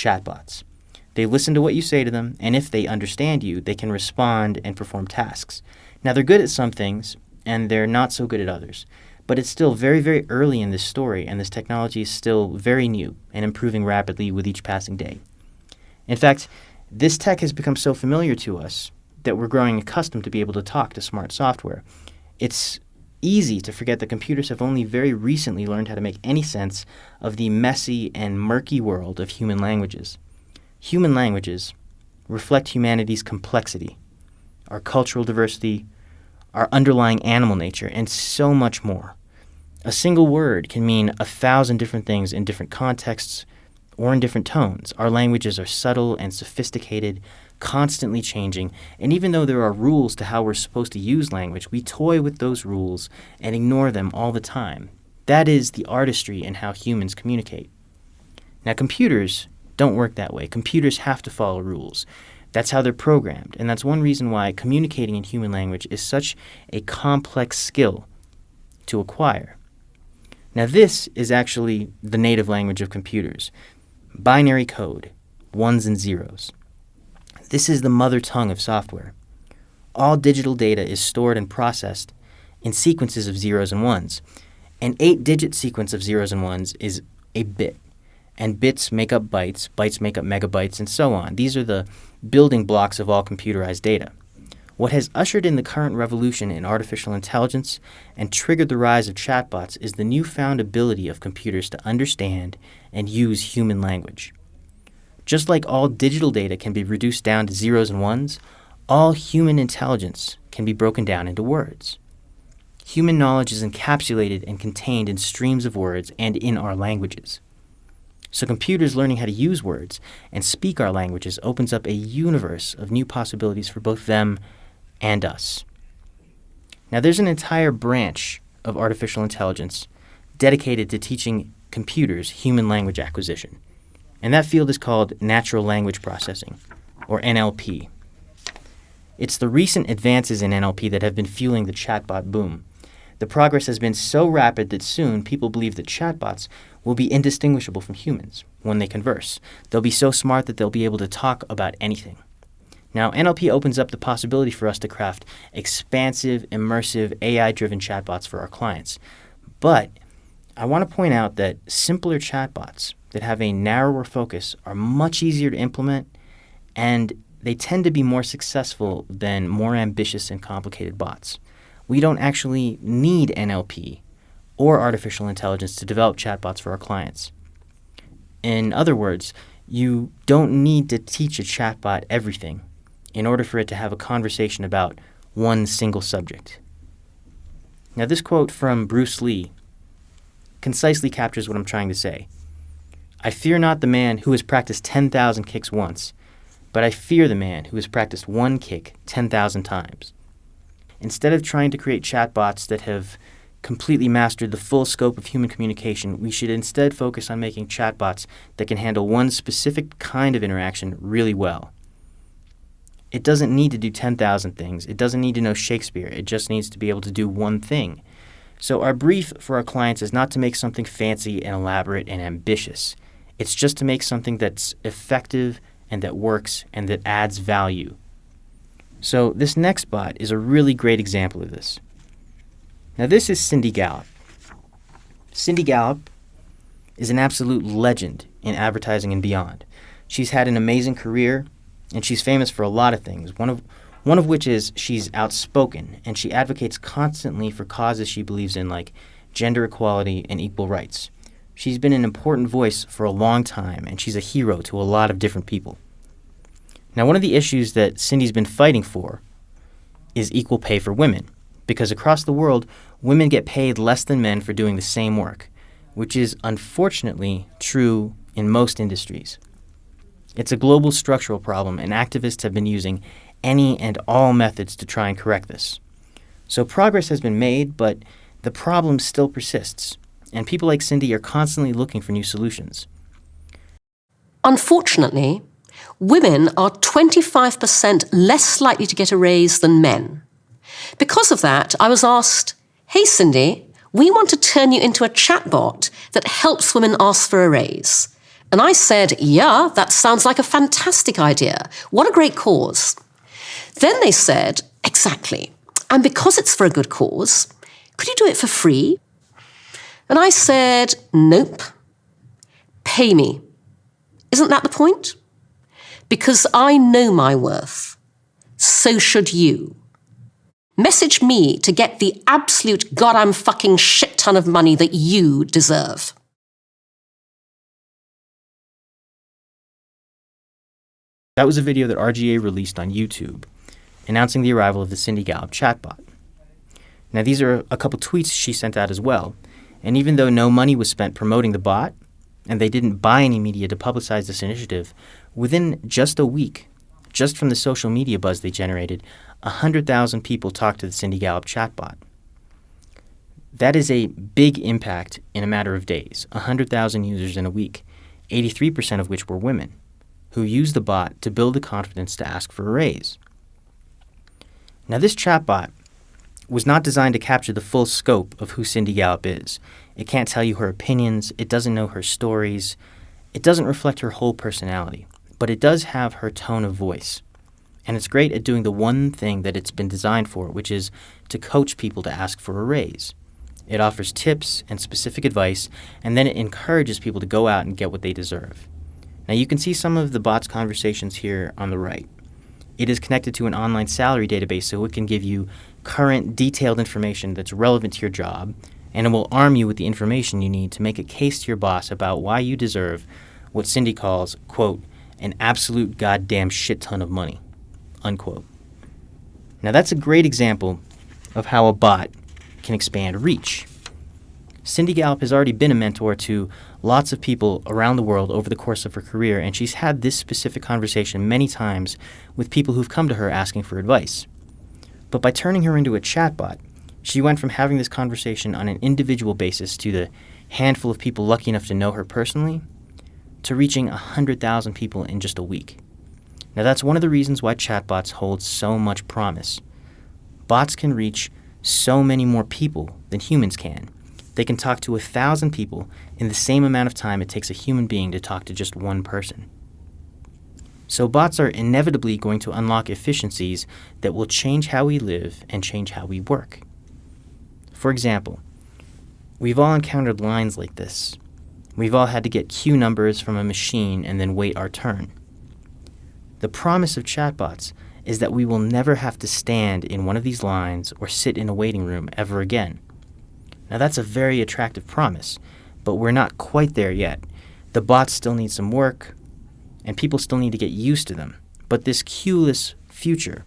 chatbots. They listen to what you say to them, and if they understand you, they can respond and perform tasks. Now, they're good at some things, and they're not so good at others. But it's still very, very early in this story, and this technology is still very new and improving rapidly with each passing day. In fact, this tech has become so familiar to us that we're growing accustomed to be able to talk to smart software. It's easy to forget that computers have only very recently learned how to make any sense of the messy and murky world of human languages. Human languages reflect humanity's complexity, our cultural diversity, our underlying animal nature, and so much more. A single word can mean 1,000 different things in different contexts or in different tones. Our languages are subtle and sophisticated, constantly changing, and even though there are rules to how we're supposed to use language, we toy with those rules and ignore them all the time. That is the artistry in how humans communicate. Now, computers don't work that way. Computers have to follow rules. That's how they're programmed, and that's one reason why communicating in human language is such a complex skill to acquire. Now, this is actually the native language of computers. Binary code, ones and zeros. This is the mother tongue of software. All digital data is stored and processed in sequences of zeros and ones. An 8-digit sequence of zeros and ones is a bit, and bits make up bytes, bytes make up megabytes, and so on. These are the building blocks of all computerized data. What has ushered in the current revolution in artificial intelligence and triggered the rise of chatbots is the newfound ability of computers to understand and use human language. Just like all digital data can be reduced down to zeros and ones, all human intelligence can be broken down into words. Human knowledge is encapsulated and contained in streams of words and in our languages. So computers learning how to use words and speak our languages opens up a universe of new possibilities for both them and us. Now, there's an entire branch of artificial intelligence dedicated to teaching computers human language acquisition, and that field is called natural language processing, or NLP. It's the recent advances in NLP that have been fueling the chatbot boom. The progress has been so rapid that soon people believe that chatbots will be indistinguishable from humans when they converse. They'll be so smart that they'll be able to talk about anything. Now, NLP opens up the possibility for us to craft expansive, immersive, AI-driven chatbots for our clients. But I want to point out that simpler chatbots that have a narrower focus are much easier to implement, and they tend to be more successful than more ambitious and complicated bots. We don't actually need NLP or artificial intelligence to develop chatbots for our clients. In other words, you don't need to teach a chatbot everything in order for it to have a conversation about one single subject. Now, this quote from Bruce Lee concisely captures what I'm trying to say. I fear not the man who has practiced 10,000 kicks once, but I fear the man who has practiced one kick 10,000 times. Instead of trying to create chatbots that have completely mastered the full scope of human communication, we should instead focus on making chatbots that can handle one specific kind of interaction really well. It doesn't need to do 10,000 things. It doesn't need to know Shakespeare. It just needs to be able to do one thing. So our brief for our clients is not to make something fancy and elaborate and ambitious. It's just to make something that's effective and that works and that adds value. So this next bot is a really great example of this. Now, this is Cindy Gallop. Cindy Gallop is an absolute legend in advertising and beyond. She's had an amazing career, and she's famous for a lot of things, one of which is she's outspoken, and she advocates constantly for causes she believes in, like gender equality and equal rights. She's been an important voice for a long time, and she's a hero to a lot of different people. Now, one of the issues that Cindy's been fighting for is equal pay for women, because across the world, women get paid less than men for doing the same work, which is unfortunately true in most industries. It's a global structural problem, and activists have been using any and all methods to try and correct this. So progress has been made, but the problem still persists, and people like Cindy are constantly looking for new solutions. Unfortunately, women are 25% less likely to get a raise than men. Because of that, I was asked, "Hey Cindy, we want to turn you into a chatbot that helps women ask for a raise. And I said, yeah, that sounds like a fantastic idea. What a great cause. Then they said, exactly. And because it's for a good cause, could you do it for free? And I said, nope. Pay me. Isn't that the point? Because I know my worth. So should you. Message me to get the absolute goddamn fucking shit ton of money that you deserve. That was a video that RGA released on YouTube, announcing the arrival of the Cindy Gallop chatbot. Now, these are a couple tweets she sent out as well, and even though no money was spent promoting the bot, and they didn't buy any media to publicize this initiative, within just a week, just from the social media buzz they generated, 100,000 people talked to the Cindy Gallop chatbot. That is a big impact in a matter of days, 100,000 users in a week, 83% of which were women, who used the bot to build the confidence to ask for a raise. Now, this chatbot was not designed to capture the full scope of who Cindy Gallop is. It can't tell you her opinions, it doesn't know her stories, it doesn't reflect her whole personality, but it does have her tone of voice. And it's great at doing the one thing that it's been designed for, which is to coach people to ask for a raise. It offers tips and specific advice, and then it encourages people to go out and get what they deserve. Now, you can see some of the bot's conversations here on the right. It is connected to an online salary database, so it can give you current, detailed information that's relevant to your job, and it will arm you with the information you need to make a case to your boss about why you deserve what Cindy calls, quote, an absolute goddamn shit ton of money, unquote. Now, that's a great example of how a bot can expand reach. Cindy Gallop has already been a mentor to lots of people around the world over the course of her career, and she's had this specific conversation many times with people who've come to her asking for advice. But by turning her into a chatbot, she went from having this conversation on an individual basis to the handful of people lucky enough to know her personally, to reaching 100,000 people in just a week. Now, that's one of the reasons why chatbots hold so much promise. Bots can reach so many more people than humans can. They can talk to 1,000 people in the same amount of time it takes a human being to talk to just one person. So bots are inevitably going to unlock efficiencies that will change how we live and change how we work. For example, we've all encountered lines like this. We've all had to get queue numbers from a machine and then wait our turn. The promise of chatbots is that we will never have to stand in one of these lines or sit in a waiting room ever again. Now, that's a very attractive promise, but we're not quite there yet. The bots still need some work, and people still need to get used to them. But this queueless future